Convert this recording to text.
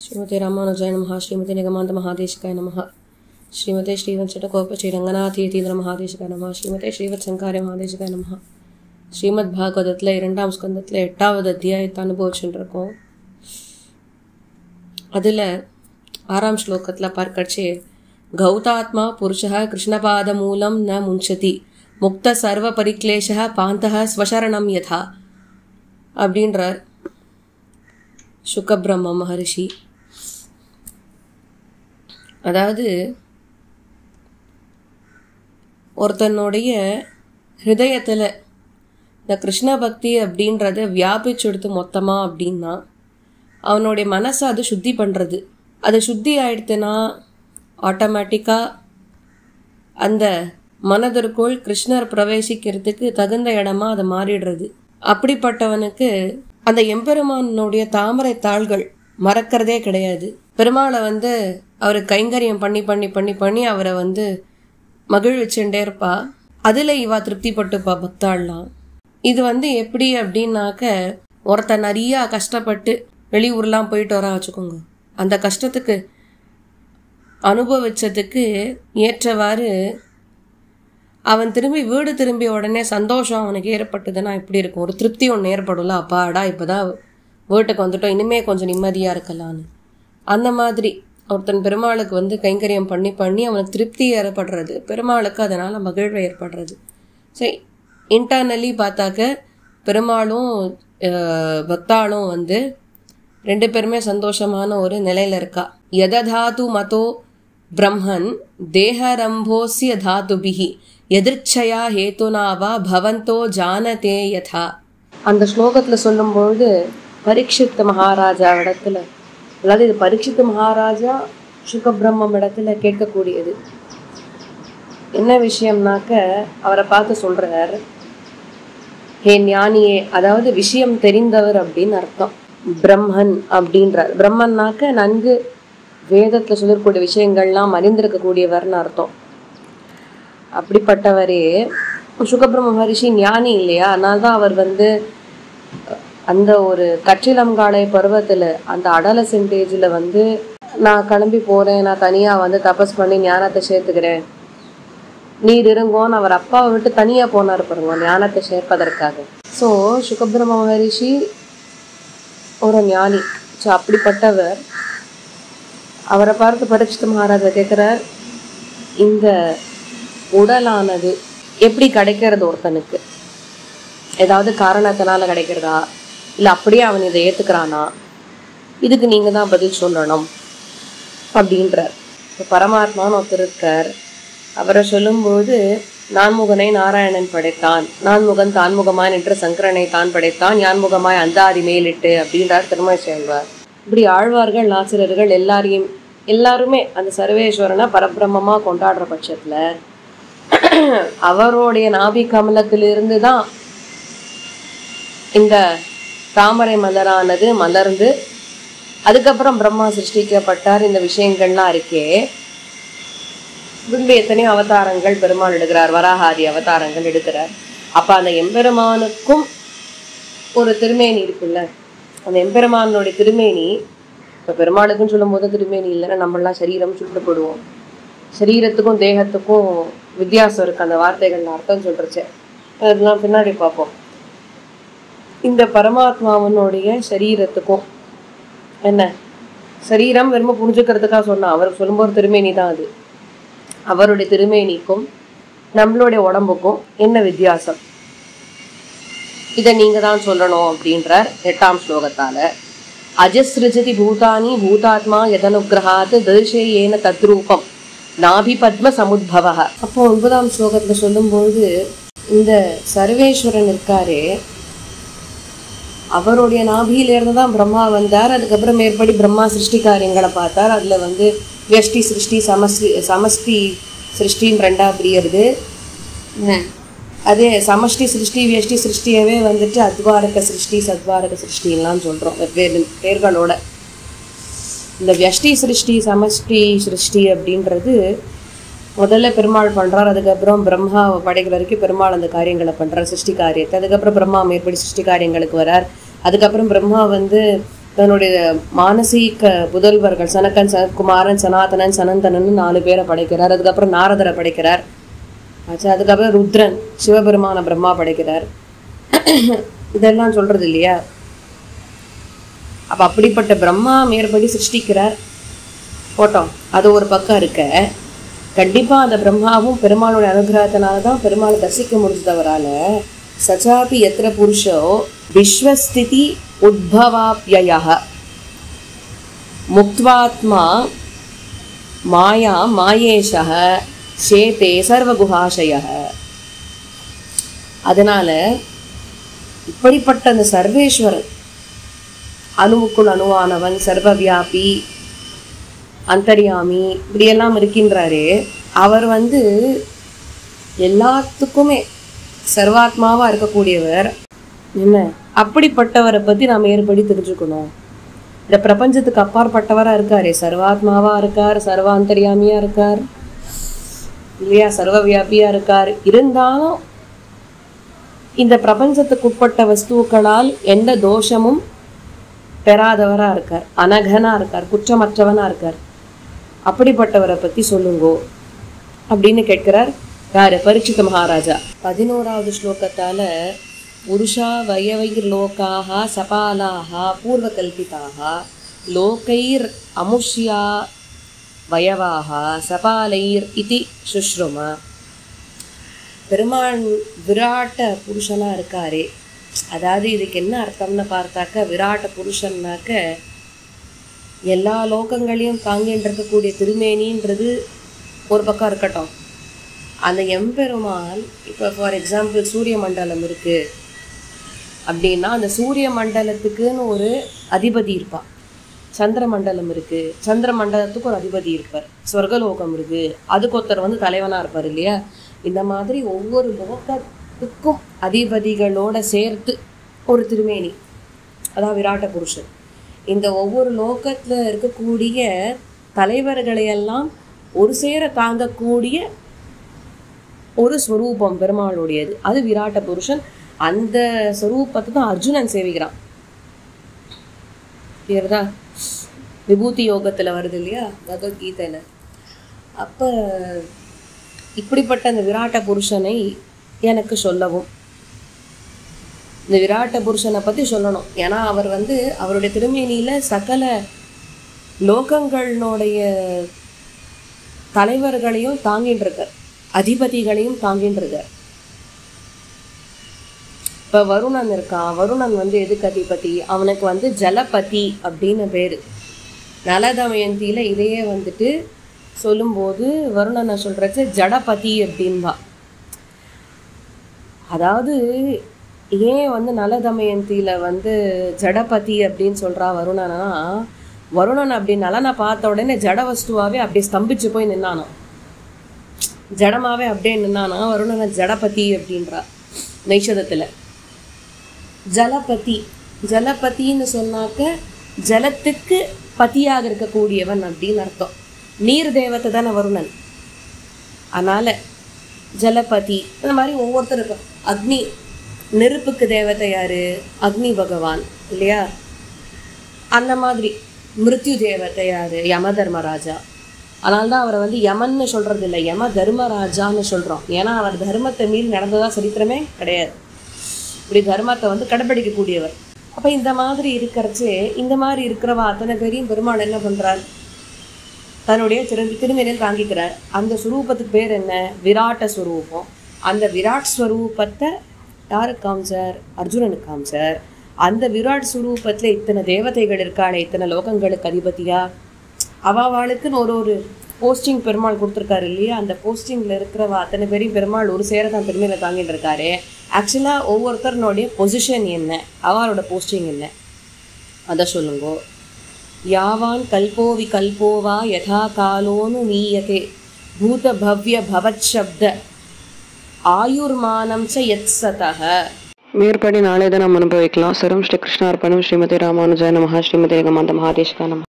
श्रीमते रामानुजाय नमः। श्रीमते निगमान्त महादेशिकाय नमः। श्रीमते श्रीवत्सटकोप श्रीरंगनाथीतीन्द्र महादेशिकाय नमः। श्रीमते श्रीवत्संकार्य महादेशिकाय नमः. ஸ்ரீமத் பாகவதத்தில் 2ஆம் ஸ்கந்தத்தில் 8வது அத்தியாயத்தை அனுபவிச்சுட்டு இருக்கோம். அதில் 6ஆம் ஸ்லோகத்தில் பார்க்கச்சு, கௌதாத்மா புருஷः கிருஷ்ணபாத மூலம் ந முஞ்சதி முக்த சர்வ பரிக்லேஷः பாந்தः ஸ்வசரணம் யதா அப்படின்றார் சுகபிரம்ம மகரிஷி. அதாவது ஒருத்தனுடைய ஹிருதயத்தில் இந்த கிருஷ்ண பக்தி அப்படின்றத வியாபிச்சுடுத்து மொத்தமாக அப்படின்னா அவனுடைய மனசை அது சுத்தி பண்ணுறது. அது சுத்தி ஆயிடுத்துன்னா ஆட்டோமேட்டிக்காக அந்த மனதிற்குள் கிருஷ்ணர் பிரவேசிக்கிறதுக்கு தகுந்த இடமா அதை மாறிடுறது. அப்படிப்பட்டவனுக்கு அந்த எம்பெருமானுடைய தாமரை தாள்கள் மறக்கிறதே கிடையாது. பெருமாளை அவர் கைங்கரியம் பண்ணி பண்ணி பண்ணி பண்ணி அவரை மகிழ்விச்சுட்டே இருப்பா. அதில் இவா திருப்திப்பட்டுப்பா பக்தாள்லாம். இது எப்படி அப்படின்னாக்க, ஒருத்தன் நிறையா கஷ்டப்பட்டு வெளியூர்லாம் போயிட்டு வரா வச்சுக்கோங்க, அந்த கஷ்டத்துக்கு அனுபவிச்சதுக்கு ஏற்றவாறு அவன் வீடு திரும்பிய உடனே சந்தோஷம் அவனுக்கு ஏற்பட்டதுன்னா எப்படி இருக்கும்? ஒரு திருப்தி ஒன்று ஏற்படும்ல, அப்பாடா இப்போதான் வீட்டுக்கு வந்துட்டோம், இனிமே கொஞ்சம் நிம்மதியாக இருக்கலான்னு. அந்த மாதிரி ஒருத்தன் பெருமாளுக்கு கைங்கரியம் பண்ணி பண்ணி அவனுக்கு திருப்தி ஏற்படுறது, பெருமாளுக்கு அதனால் மகிழ்வு ஏற்படுறது. சரி, இன்டர்னலி பார்த்தாக்க பெருமாளும் பக்தாளும் 2 பேருமே சந்தோஷமான ஒரு நிலையில் இருக்கா. யததாது மதோ பிரம்மன் தேஹரம்போஸ்ய தாதுபிஹி எதிர்ச்சயா ஹேத்துனாவா பவந்தோ ஜானதே யதா. அந்த ஸ்லோகத்தில் சொல்லும்பொழுது பரீட்சித் மகாராஜா இடத்துல, அதாவது இது பரீட்சித் மகாராஜா சுகபிரம்மம் இடத்துல கேட்கக்கூடியது. என்ன விஷயம்னாக்க, அவரை பார்த்து சொல்றார், ஹே ஞானியே, அதாவது விஷயம் தெரிந்தவர் அப்படின்னு அர்த்தம். பிரம்மன் அப்படின்றார். பிரம்மன்னாக்க நன்கு வேதத்தில் சொல்லக்கூடிய விஷயங்கள்லாம் அறிந்திருக்கக்கூடியவர்னு அர்த்தம். அப்படிப்பட்டவரே சுகபிரம்ம மகரிஷி ஞானி இல்லையா? அதனால தான் அவர் அந்த ஒரு கற்றிலங்காலை பருவத்தில் அந்த அடலசென்டேஜில் நான் கிளம்பி போகிறேன், நான் தனியாக தபஸ் பண்ணி ஞானத்தை சேர்த்துக்கிறேன், நீர் இருங்கோன்னு அவர் அப்பாவை விட்டு தனியாக போனார் பாருங்க ஞானத்தை சேர்ப்பதற்காக. ஸோ சுகபிரம்ம மகரிஷி ஒரு ஞானி. ஸோ அப்படிப்பட்டவர் அவரை பார்த்து பரீட்சித் மகாராஜா கேட்குறார், இந்த உடலானது எப்படி கிடைக்கிறது? ஒருத்தனுக்கு ஏதாவது காரணத்தினால கிடைக்கிறதா, இல்லை அப்படியே அவன் இதை ஏற்றுக்கிறானா? இதுக்கு நீங்கள் தான் பதில் சொல்லணும் அப்படின்றார். இப்போ பரமாத்மான்னு ஒருத்தர் இருக்கார். அவரை சொல்லும்போது, நான்முகனை நாராயணன் படைத்தான், நான்முகன் தான்முகமாய் நின்ற சங்கரனை தான் படைத்தான், யான்முகமாய் அந்தாதி மேலிட்டு அப்படின்றார் திருமண செய்வார். இப்படி ஆழ்வார்கள் ஆசிரியர்கள் எல்லாருமே அந்த சர்வேஸ்வரனை பரபிரம்மமாக கொண்டாடுற பட்சத்தில் அவருடைய நாபி கமலத்திலிருந்து தான் இந்த தாமரை மலரானது மலர்ந்து அதுக்கப்புறம் பிரம்மா சிருஷ்டிக்கப்பட்டார். இந்த விஷயங்கள்லாம் இருக்கே. எத்தனையோ அவதாரங்கள் பெருமாள் எடுக்கிறார், வராகாதி அவதாரங்கள் எடுக்கிறார். அப்போ அந்த எம்பெருமானுக்கும் ஒரு திருமேனி இருக்குல்ல, அந்த எம்பெருமானுடைய திருமேனி, இப்போ பெருமாளுக்குன்னு சொல்லும் போது திருமேனி இல்லைன்னா நம்மளாம் சரீரம் சுட்டுப்படுவோம். சரீரத்துக்கும் தேகத்துக்கும் வித்தியாசம் இருக்குது. அந்த வார்த்தைகள் அர்த்தம் சொல்கிறச்சே அதெல்லாம் பின்னாடி பார்ப்போம். இந்த பரமாத்மாவனுடைய சரீரத்துக்கும் என்ன சரீரம் வெறும புரிஞ்சுக்கிறதுக்காக சொன்னா, அவருக்கு சொல்லும்போது திருமேனி தான் அது. அவருடைய திருமேனிக்கும் நம்மளுடைய உடம்புக்கும் என்ன வித்தியாசம், இதை நீங்க தான் சொல்லணும் அப்படின்றார் 8ஆம் ஸ்லோகத்தால. அஜஸ்ருஜதி பூதானி பூதாத்மா யதனுகிரகாத் தர்ஷேயேன தத்ரூபம் நாபி பத்ம சமுத்பவ. அப்போ 9ஆம் ஸ்லோகத்துல சொல்லும்போது, இந்த சர்வேஸ்வரன் இருக்காரே, அவருடைய நாபியிலிருந்து தான் பிரம்மா வந்தார். அதுக்கப்புறம் மேற்படி பிரம்மா சிருஷ்டி காரியங்களை பார்த்தார். அதில் வியஷ்டி சிருஷ்டி சமஷ்டி சிருஷ்டின்னு 2ஆக பிரியறது. அதே சமஷ்டி சிருஷ்டி வியஷ்டி சிருஷ்டியவே அத்வாரக சிருஷ்டி சத்வாரக சிருஷ்டின்லாம் சொல்கிறோம் வெவ்வேறு பேர்களோட. இந்த வியஷ்டி சிருஷ்டி சமஷ்டி சிருஷ்டி அப்படின்றது முதல்ல பெருமாள் பண்ணுறார். அதுக்கப்புறம் பிரம்மாவை படைக்கிற வரைக்கும் பெருமாள் அந்த காரியங்களை பண்ணுறார், சிருஷ்டி காரியத்தை. அதுக்கப்புறம் பிரம்மா மேற்படி சிருஷ்டி காரியங்களுக்கு வரார். அதுக்கப்புறம் பிரம்மா தன்னுடைய மானசீக புதல்வர்கள் சனக்கன், சனத்குமாரன், சனாதனன், சனந்தனன் 4 பேரை படைக்கிறார். அதுக்கப்புறம் நாரதரை படைக்கிறார். ஆச்சு. அதுக்கப்புறம் ருத்ரன், சிவபெருமான பிரம்மா படைக்கிறார். இதெல்லாம் சொல்றது இல்லையா? அப்ப அப்படிப்பட்ட பிரம்மா மேற்படி சிருஷ்டிக்கிறார் போட்டோம். அது ஒரு பக்கம் இருக்க, கண்டிப்பா அந்த பிரம்மாவும் பெருமாளுடைய அனுகிரகத்தினால்தான் பெருமாளை தரிசிக்க முடிஞ்சதவரால சச்சாபி எத்திர புருஷோ விஸ்வஸ்திதி உத்பவாப்யயः முக்த்வாத்மா மாயா மாயேஷः சேதே சர்வகுஹாசயः. அதனால இப்படிப்பட்ட அந்த சர்வேஸ்வரன், அணுவுக்குள் அணுவானவன், சர்வவியாபி, அந்தர்யாமி, இப்படியெல்லாம் இருக்கின்றாரே, அவர் எல்லாத்துக்குமே சர்வாத்மாவா இருக்கக்கூடியவர். என்ன, அப்படிப்பட்டவரை பத்தி நாம் ஏற்படி தெரிஞ்சுக்கணும். இந்த பிரபஞ்சத்துக்கு அப்பாற்பட்டவரா இருக்காரே, சர்வாத்மாவா இருக்கார், சர்வாந்தர்யாமியா இருக்கார் இல்லையா, சர்வவியாபியா இருக்கார். இருந்தாலும் இந்த பிரபஞ்சத்துக்கு உட்பட்ட வஸ்துக்களால் எந்த தோஷமும் பெறாதவரா இருக்கார், அனகனா இருக்கார், குற்றமற்றவனா இருக்கார். அப்படிப்பட்டவரை பத்தி சொல்லுங்கோ அப்படின்னு கேட்கிறார். யாரு? பரீட்சித மகாராஜா. 11வது ஸ்லோகத்தால புருஷா வயவைர் லோகாஹ சபாலாஹ பூர்வகல்பிதாஹ லோகைர் அமுஷ்யா வயவாஹ சபாலைர் இதி சுஷ்ரும. பெருமாள் விராட்ட புருஷனா இருக்காரே, அதாவது இதுக்கு என்ன அர்த்தம்னு பார்த்தாக்க, விராட்ட புருஷன்னாக்க எல்லா லோகங்களையும் தாங்கின்னு இருக்கக்கூடிய திருமேனின்றது ஒரு பக்கம் இருக்கட்டும். அந்த எம்பெருமான் இப்போ ஃபார் எக்ஸாம்பிள் சூரிய மண்டலம் இருக்குது அப்படின்னா, அந்த சூரிய மண்டலத்துக்குன்னு ஒரு அதிபதி இருப்பான். சந்திர மண்டலம் இருக்குது, சந்திர மண்டலத்துக்கு ஒரு அதிபதி இருப்பார். சொர்க்கலோகம் இருக்குது, அதுக்கு ஒருத்தர் தலைவனாக இருப்பார் இல்லையா. இந்த மாதிரி ஒவ்வொரு லோகத்துக்கும் அதிபதிகளோட சேர்த்து ஒரு திருமேனி, அதான் விராட்ட புருஷன். இந்த ஒவ்வொரு லோகத்தில் இருக்கக்கூடிய தலைவர்களையெல்லாம் ஒரு சேர தாங்கக்கூடிய ஒரு ஸ்வரூபம் பெருமாளுடையது, அது விராட்ட புருஷன். அந்த ஸ்வரூபத்தை தான் அர்ஜுனன் சேவிக்கிறான். புரியுறதா? விபூதி யோகத்தில் வருது இல்லையா, பகவத்கீதையில். அப்போ இப்படிப்பட்ட அந்த விராட்ட புருஷனை எனக்கு சொல்லவும், இந்த விராட்ட புருஷனை பற்றி சொல்லணும். ஏன்னா அவர் அவருடைய திருமேனியில் சகல லோகங்களுடைய தலைவர்களையும் தாங்கின்னு இருக்கார், அதிபதிகளையும் தாங்கின்னு இருக்கார். இப்போ வருணன் இருக்கான். வருணன் எதுக்கு அதிபதி? அவனுக்கு ஜலபதி அப்படின்னு பேர். நலதமயந்தியில் இதையே சொல்லும்போது வருணனை சொல்கிறது ஜடபதி அப்படின்பா. அதாவது ஏன் நலதமயந்தியில் ஜடபதி அப்படின்னு சொல்கிறா வருணனா, வருணன் அப்படி நலனை பார்த்த உடனே ஜட வஸ்துவாகவே அப்படியே ஸ்தம்பிச்சு போய் நின்னானோ, ஜடமாகவே அப்படியே நின்னானா. வருணனை ஜடபதி அப்படின்றா நைஷதத்தில். ஜலபதி, ஜலபதின்னு சொன்னாக்க ஜலத்துக்கு பதியாக இருக்கக்கூடியவன் அப்படின்னு அர்த்தம். நீர் தேவத்தை தானே வருணன், அதனால் ஜலபதி. இந்த மாதிரி ஒவ்வொருத்தருக்கும். அக்னி, நெருப்புக்கு தேவதை யாரு? அக்னி பகவான் இல்லையா. அந்த மாதிரி மிருத்யு தேவதை யாரு? யம தர்மராஜா. அதனால்தான் அவரை யமன்னு சொல்றது இல்லை, யம தர்மராஜான்னு சொல்கிறோம். ஏன்னா அவர் தர்மத்தை மீறி நடந்ததா சரித்திரமே கிடையாது. இப்படி தர்மத்தை கடைப்பிடிக்கக்கூடியவர். அப்போ இந்த மாதிரி இருக்கிறச்சே, இந்த மாதிரி இருக்கிறவா அத்தனை பேரையும் பெருமாள் என்ன பண்ணுறார்? தன்னுடைய திருமேனியில் தாங்கிக்கிறார். அந்த ஸ்வரூபத்துக்கு பேர் என்ன? விராட்ட ஸ்வரூபம். அந்த விராட் ஸ்வரூபத்தை யாருக்கு காமிச்சார்? அர்ஜுனனுக்கு காமிச்சார். அந்த விராட் ஸ்வரூபத்தில் இத்தனை தேவதைகள் இருக்காளே, இத்தனை லோகங்களுக்கு அதிபதியா, அவாளுக்குன்னு ஒரு போஸ்டிங் பெருமாள் கொடுத்துருக்காரு இல்லையா. அந்த போஸ்டிங்கில் இருக்கிறவா அத்தனை பேரையும் பெருமாள் ஒரு சேர தான் திருமையில தாங்கிட்டு இருக்காரு. ஆக்சுவலாக ஒவ்வொருத்தருனுடைய பொசிஷன் என்ன, அவளோட போஸ்டிங் என்ன, அதை சொல்லுங்கோ. யாவான் கல்போவி கல்போவா யதா காலோனு நீயதே பூத பவ்ய பவத் சப்த ஆயுர்மானம் ச யத் சதஹ. மேற்படி நாளே தான் நம்ம அனுபவிக்கலாம். சரம் ஸ்ரீ கிருஷ்ணார்பணம். ஸ்ரீமதி ராமானுஜாய நமஹ. ஸ்ரீமதி ஏகமாந்த மகாதேசிகாய நமஹ.